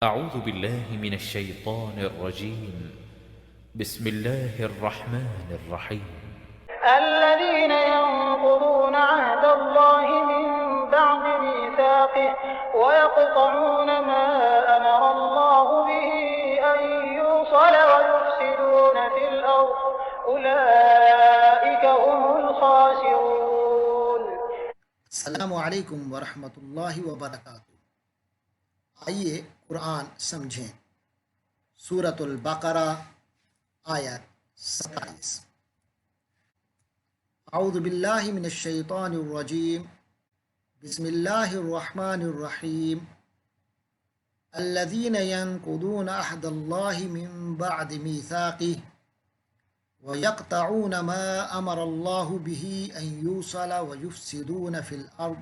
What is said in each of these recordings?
أعوذ بالله من الشيطان الرجيم. بسم الله الرحمن الرحيم. الذين ينقضون عهد الله من بعد ميثاقه ويقطعون ما أمر الله به أن يوصل ويفسدون في الأرض أولئك هم الخاسرون. السلام علیکم ورحمۃ اللہ وبرکاتہ۔ آئیے قرآن سمجھیں۔ سورۃ البقرہ آیت 27۔ اعوذ باللہ من الشیطان الرجیم، بسم اللہ الرحمن الرحیم۔ الذین ینقضون عہد اللہ من بعد میثاقہ وَيَقْطَعُونَ مَا أَمَرَ اللَّهُ بِهِ أَن يُوصَلَ وَيُفْسِدُونَ فِي الْأَرْضِ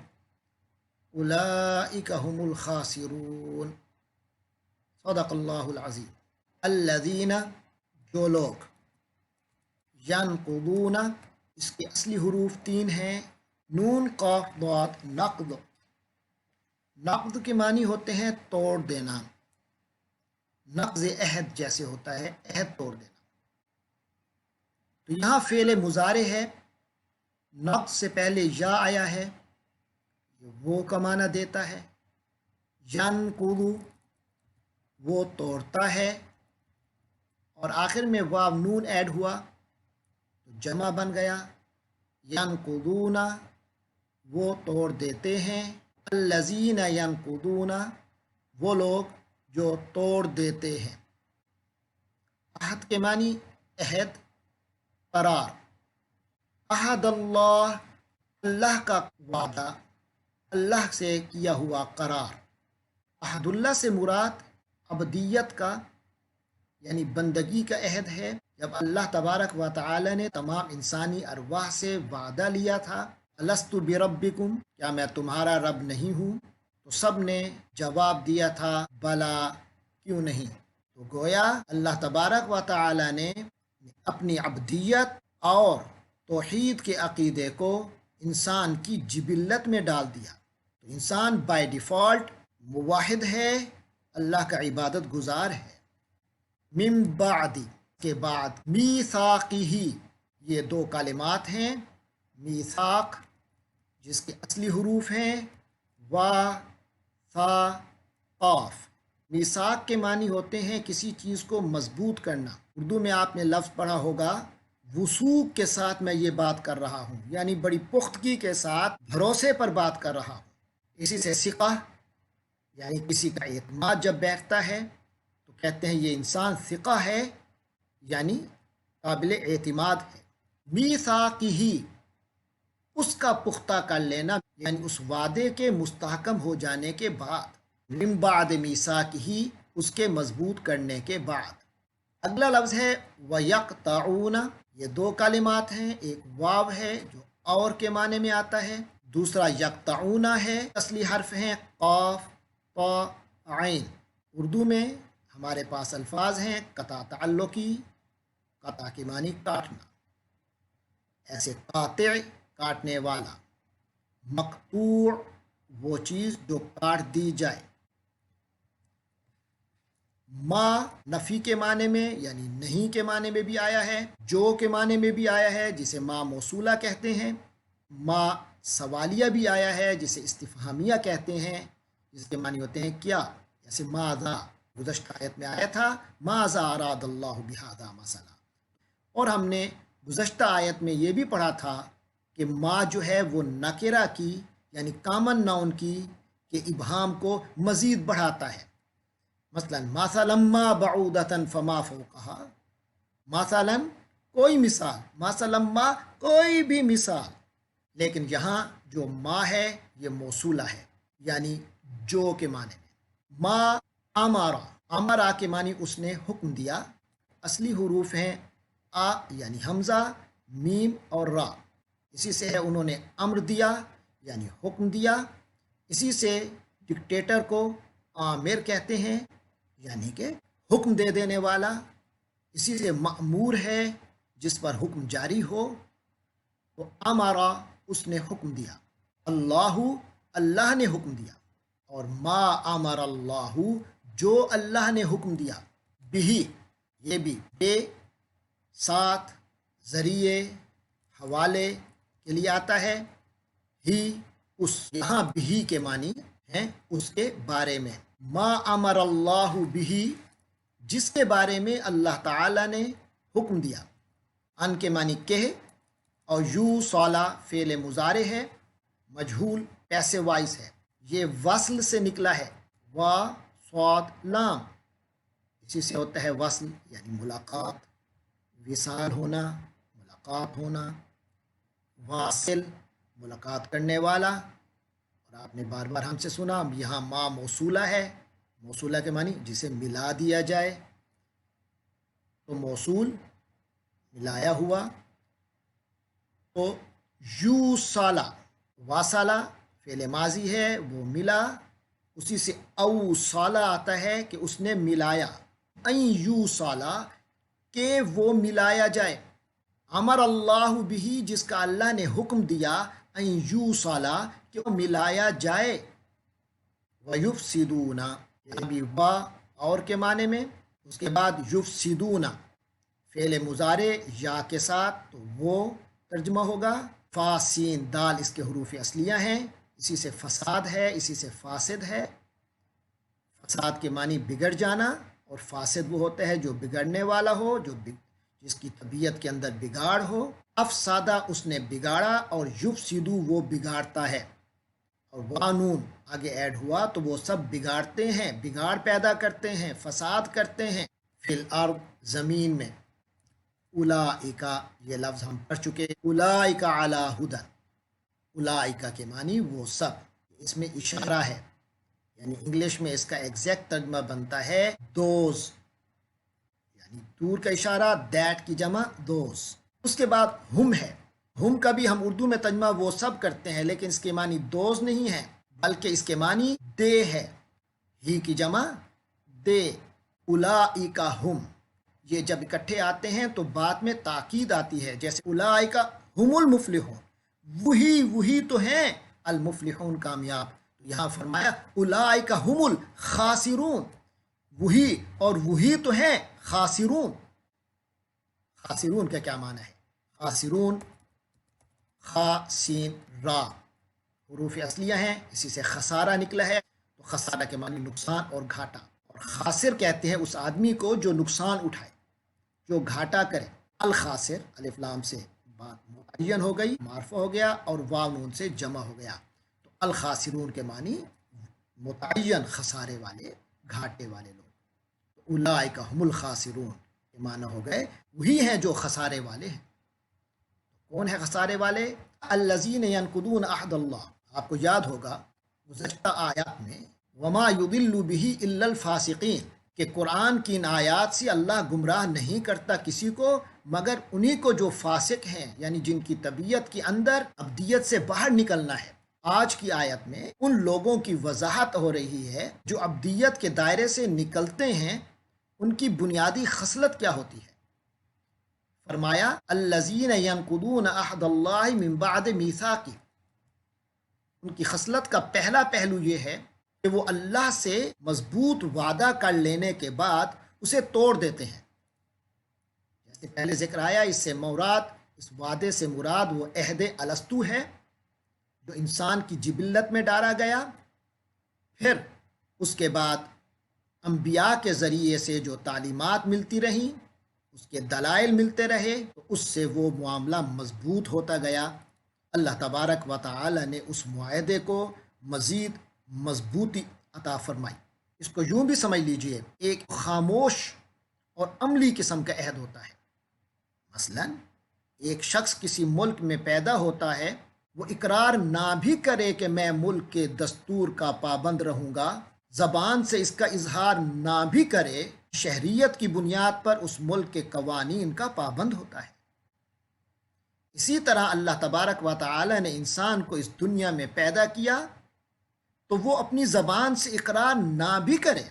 أُولَئِكَ هُمُ الْخَاسِرُونَ۔ صدق اللہ العظیم۔ الذین، جو لوگ، ینقضون، اس کے اصلی حروف 3 ہیں، نون قاف ضاد، نقض۔ نقض کے معنی ہوتے ہیں توڑ دینا، نقض عہد جیسے ہوتا ہے، عہد توڑ دینا۔ تو یہاں فعل مضارع ہے، نقض سے پہلے یا آیا ہے، وہ کا معنی دیتا ہے۔ ینقض، وہ توڑتا ہے، اور آخر میں واو نون ایڈ ہوا تو جمع بن گیا۔ ینقضون، وہ توڑ دیتے ہیں۔ الذین ینقضون، وہ لوگ جو توڑ دیتے ہیں۔ عہد کے معنی عہد، قرار۔ عہد اللہ، اللہ کا وعدہ، اللہ سے کیا ہوا قرار۔ عہد اللہ سے مراد عبدیت کا یعنی بندگی کا عہد ہے۔ جب اللہ تبارک و تعالی نے تمام انسانی ارواح سے وعدہ لیا تھا، الست بربکم، کیا میں تمہارا رب نہیں ہوں، تو سب نے جواب دیا تھا بلا، کیوں نہیں۔ تو گویا اللہ تبارک و تعالی نے اپنی عبدیت اور توحید کے عقیدے کو انسان کی جبلت میں ڈال دیا، تو انسان بائی ڈیفالٹ موحد ہے، اللہ کا عبادت گزار ہے۔ من بعد، کے بعد، میثاقہ، یہ 2 کلمات ہیں۔ میثاق جس کے اصلی حروف ہیں وا، ثا، قاف۔ میثاق کے معنی ہوتے ہیں کسی چیز کو مضبوط کرنا۔ اردو میں آپ نے لفظ پڑھا ہوگا، وثوق کے ساتھ میں یہ بات کر رہا ہوں، یعنی بڑی پختگی کے ساتھ بھروسے پر بات کر رہا ہوں۔ اسی سے ثقہ، یعنی کسی کا اعتماد جب بیٹھتا ہے تو کہتے ہیں یہ انسان ثقہ ہے، یعنی قابل اعتماد ہے۔ میثاقہ، اس کا پختہ کر لینا، یعنی اس وعدے کے مستحکم ہو جانے کے بعد۔ من بعد میثاقہ، اس کے مضبوط کرنے کے بعد۔ اگلا لفظ ہے وَيَقْطَعُونَ، یہ 2 کلمات ہیں، ایک واو ہے جو اور کے معنی میں آتا ہے، دوسرا یقطعون ہے، اصلی حرف ہیں قاف، طا، عین۔ اردو میں ہمارے پاس الفاظ ہیں قطع تعلقی، قطع کے معنی کاٹنا، ایسے قاطع، کاٹنے والا۔ مقطوع، وہ چیز جو کاٹ دی جائے۔ ما، نفی کے معنی میں یعنی نہیں کے معنی میں بھی آیا ہے، جو کے معنی میں بھی آیا ہے جسے ما موصولہ کہتے ہیں، ما سوالیہ بھی آیا ہے جسے استفہامیہ کہتے ہیں، جس کے معنی ہوتے ہیں کیا، جیسے ماذا، گزشتہ آیت میں آیا تھا ماذا اراد اللہ بہذا مثلا۔ اور ہم نے گزشتہ آیت میں یہ بھی پڑھا تھا کہ ما جو ہے وہ نکرہ کی یعنی کامن ناؤن کی کہ ابہام کو مزید بڑھاتا ہے۔ مثلا مثلا ما بعودۃ فما فوقہا، مثلا کوئی مثال، مثلا ما کوئی بھی مثال، لیکن یہاں جو ما ہے یہ موصولہ ہے یعنی جو کے معنی میں۔ ما امارا، امرا کے معنی اس نے حکم دیا۔ اصلی حروف ہیں آ یعنی حمزہ، میم اور را، اسی سے ہے انہوں نے امر دیا یعنی حکم دیا۔ اسی سے ڈکٹیٹر کو آمر کہتے ہیں یعنی کہ حکم دے دینے والا۔ اسی سے مأمور ہے جس پر حکم جاری ہو۔ تو امارا، اس نے حکم دیا۔ اللہ، اللہ نے حکم دیا۔ اور ما امر اللہ، جو اللہ نے حکم دیا، بھی یہ بھی بے ساتھ ذریعے حوالے کے لیے آتا ہے، ہی اس، یہاں بھی کے معنی ہیں اس کے بارے میں، ما امر اللہ بھی جس کے بارے میں اللہ تعالی نے حکم دیا، ان کے معنی کہ، اور یو صالہ فعل مضارع ہے، مجہول پیسے وائس ہے، یہ وصل سے نکلا ہے، وا صاد لام، اسی سے ہوتا ہے وصل یعنی ملاقات، وصال ہونا، ملاقات ہونا، واصل ملاقات کرنے والا۔ اور آپ نے بار بار ہم سے سنا یہاں ما موصولہ ہے، موصولہ کے معنی جسے ملا دیا جائے، تو موصول ملایا ہوا، تو یو صالہ واصلہ فعل ماضی ہے وہ ملا، اسی سے او صالہ آتا ہے کہ اس نے ملایا، این یو صالہ کہ وہ ملایا جائے، امر اللہ بھی جس کا اللہ نے حکم دیا، این یو صالہ کہ وہ ملایا جائے، ویفسدون یہ بھی با اور کے معنی میں، اس کے بعد یفسدون فعل مضارع یا کے ساتھ، تو وہ ترجمہ ہوگا، فا سین دال اس کے حروف اصلیہ ہیں، اسی سے فساد ہے، اسی سے فاسد ہے، فساد کے معنی بگڑ جانا، اور فاسد وہ ہوتا ہے جو بگڑنے والا ہو، جس کی طبیعت کے اندر بگاڑ ہو، افسادہ اس نے بگاڑا، اور یفسدو وہ بگاڑتا ہے، اور وانون آگے ایڈ ہوا تو وہ سب بگاڑتے ہیں، بگاڑ پیدا کرتے ہیں، فساد کرتے ہیں، فی الارض زمین میں، اولئکا یہ لفظ ہم پڑھ چکے، اولئکا علی ہدی، اولئکا کے معنی وہ سب، اس میں اشارہ ہے، یعنی انگلش میں اس کا ایگزیکٹ ترجمہ بنتا ہے دوز، یعنی دور کا اشارہ، دیٹ کی جمع دوز۔ اس کے بعد ہم ہے، ہم کا بھی ہم اردو میں ترجمہ وہ سب کرتے ہیں، لیکن اس کے معنی دوز نہیں ہے، بلکہ اس کے معنی دے ہے، ہی کی جمع دے، اولئکا ہم، یہ جب اکٹھے آتے ہیں تو بعد میں تاکید آتی ہے، جیسے اولئکا ہم المفلحون، وہی تو ہیں المفلحون کامیاب، تو یہاں فرمایا اولئکا ہم الخاسرون، وہی اور وہی تو ہیں خاسرون۔ خاسرون کا کیا معنی ہے؟ خاسرون خا سین را حروف اصلیہ ہیں، اسی سے خسارہ نکلا ہے، تو خسارہ کے معنی نقصان اور گھاٹا، اور خاسر کہتے ہیں اس آدمی کو جو نقصان اٹھائے، جو گھاٹا کرے، الخاسر الف لام سے بات متعین ہو گئی، معرفہ ہو گیا، اور واو نون سے جمع ہو گیا، تو الخاسرون کے معنی متعین خسارے والے، گھاٹے والے لوگ، اولئک هم الخاسرون کے معنی ہو گئے وہی ہیں جو خسارے والے ہیں۔ کون ہے خسارے والے؟ الذین ینقضون عہد اللہ، آپ کو یاد ہوگا گزشتہ آیات میں وما یضل به الا الفاسقین، کہ قرآن کی ان آیات سے اللہ گمراہ نہیں کرتا کسی کو مگر انہی کو جو فاسق ہیں، یعنی جن کی طبیعت کے اندر ابدیت سے باہر نکلنا ہے۔ آج کی آیت میں ان لوگوں کی وضاحت ہو رہی ہے جو ابدیت کے دائرے سے نکلتے ہیں، ان کی بنیادی خصلت کیا ہوتی ہے؟ فرمایا الذین ینقضون عہد اللہ من بعد میثاقہ، ان کی خصلت کا پہلا پہلو یہ ہے کہ وہ اللہ سے مضبوط وعدہ کر لینے کے بعد اسے توڑ دیتے ہیں، جیسے پہلے ذکر آیا، اس سے مراد، اس وعدے سے مراد وہ عہد الستو ہے جو انسان کی جبلت میں ڈالا گیا، پھر اس کے بعد انبیاء کے ذریعے سے جو تعلیمات ملتی رہیں، اس کے دلائل ملتے رہے، تو اس سے وہ معاملہ مضبوط ہوتا گیا۔ اللہ تبارک و تعالی نے اس معاہدے کو مزید مضبوطی عطا فرمائی۔ اس کو یوں بھی سمجھ لیجئے، ایک خاموش اور عملی قسم کا عہد ہوتا ہے۔ مثلا ایک شخص کسی ملک میں پیدا ہوتا ہے، وہ اقرار نہ بھی کرے کہ میں ملک کے دستور کا پابند رہوں گا، زبان سے اس کا اظہار نہ بھی کرے، شہریت کی بنیاد پر اس ملک کے قوانین کا پابند ہوتا ہے۔ اسی طرح اللہ تبارک و تعالی نے انسان کو اس دنیا میں پیدا کیا تو وہ اپنی زبان سے اقرار نہ بھی کرے،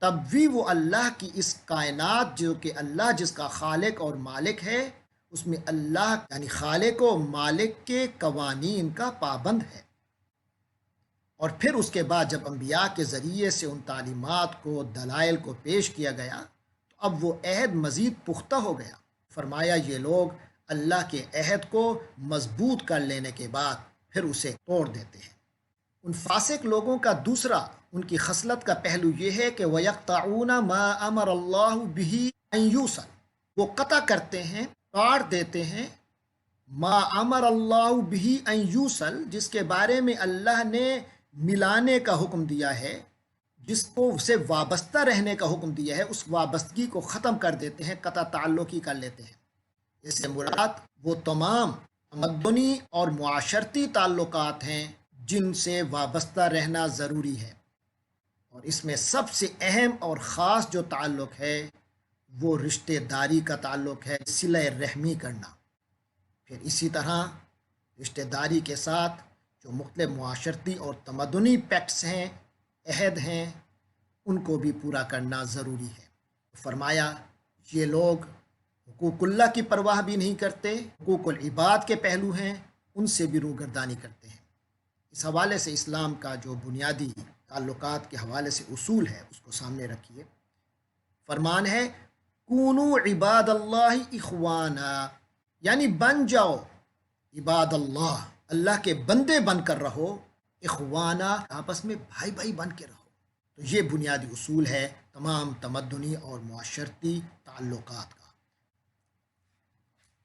تب بھی وہ اللہ کی اس کائنات جو کہ اللہ جس کا خالق اور مالک ہے، اس میں اللہ یعنی خالق و مالک کے قوانین کا پابند ہے۔ اور پھر اس کے بعد جب انبیاء کے ذریعے سے ان تعلیمات کو دلائل کو پیش کیا گیا تو اب وہ عہد مزید پختہ ہو گیا۔ فرمایا یہ لوگ اللہ کے عہد کو مضبوط کر لینے کے بعد پھر اسے توڑ دیتے ہیں۔ ان فاسق لوگوں کا دوسرا ان کی خصلت کا پہلو یہ ہے کہ وَيَقْطَعُونَ مَا أَمَرَ اللَّهُ بِهِ أَن يُوصَلَ، وہ قطع کرتے ہیں، کاٹ دیتے ہیں، ما امر اللہ بہ ان یوصل، جس کے بارے میں اللہ نے ملانے کا حکم دیا ہے، جس کو اسے وابستہ رہنے کا حکم دیا ہے، اس وابستگی کو ختم کر دیتے ہیں، قطع تعلقی کر لیتے ہیں۔ اس سے مراد وہ تمام تمدنی اور معاشرتی تعلقات ہیں جن سے وابستہ رہنا ضروری ہے، اور اس میں سب سے اہم اور خاص جو تعلق ہے وہ رشتہ داری کا تعلق ہے، صلہ رحمی کرنا۔ پھر اسی طرح رشتہ داری کے ساتھ جو مختلف معاشرتی اور تمدنی پیکٹس ہیں، عہد ہیں، ان کو بھی پورا کرنا ضروری ہے۔ فرمایا یہ لوگ حقوق اللہ کی پرواہ بھی نہیں کرتے، حقوق العباد کے پہلو ہیں ان سے بھی روگردانی کرتے ہیں۔ اس حوالے سے اسلام کا جو بنیادی تعلقات کے حوالے سے اصول ہے اس کو سامنے رکھیے۔ فرمان ہے کونو عباد اللہ اخوانا، یعنی بن جاؤ عباد اللہ، اللہ کے بندے بن کر رہو، اخوانا آپس میں بھائی بھائی بن کے رہو۔ تو یہ بنیادی اصول ہے تمام تمدنی اور معاشرتی تعلقات کا۔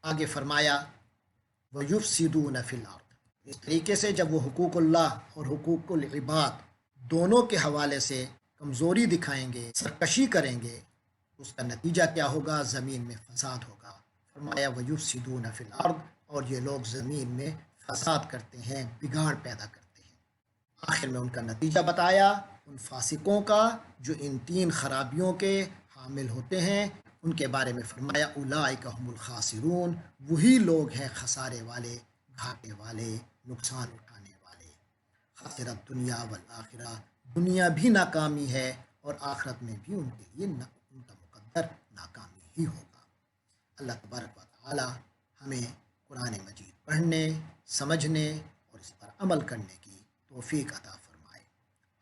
آگے فرمایا وَيُفْسِدُونَ فِي الْأَرْضِ، اس طریقے سے جب وہ حقوق اللہ اور حقوق العباد دونوں کے حوالے سے کمزوری دکھائیں گے، سرکشی کریں گے، اس کا نتیجہ کیا ہوگا؟ زمین میں فساد ہوگا۔ فرمایا وَيُفْسِدُونَ فِي الْأَرْضِ، اور یہ لوگ زمین میں فساد کرتے ہیں، بگاڑ پیدا کرتے ہیں۔ آخر میں ان کا نتیجہ بتایا ان فاسقوں کا جو ان تین خرابیوں کے حامل ہوتے ہیں، ان کے بارے میں فرمایا اولئک هم الخاسرون، وہی لوگ ہیں خسارے والے، گھاٹے والے، نقصان اٹھانے والے۔ خاسرت دنیا والآخرہ، دنیا بھی ناکامی ہے اور آخرت میں بھی ان کے لیے ان کا مقدر ناکامی ہی ہوگا۔ اللہ تبارک و تعالی ہمیں قرآن مجید پڑھنے، سمجھنے اور اس پر عمل کرنے کی توفیق عطا فرمائے۔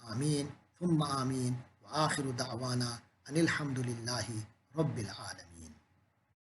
آمین ثم آمین، وآخر دعوانا ان الحمد للہ رب العالمین۔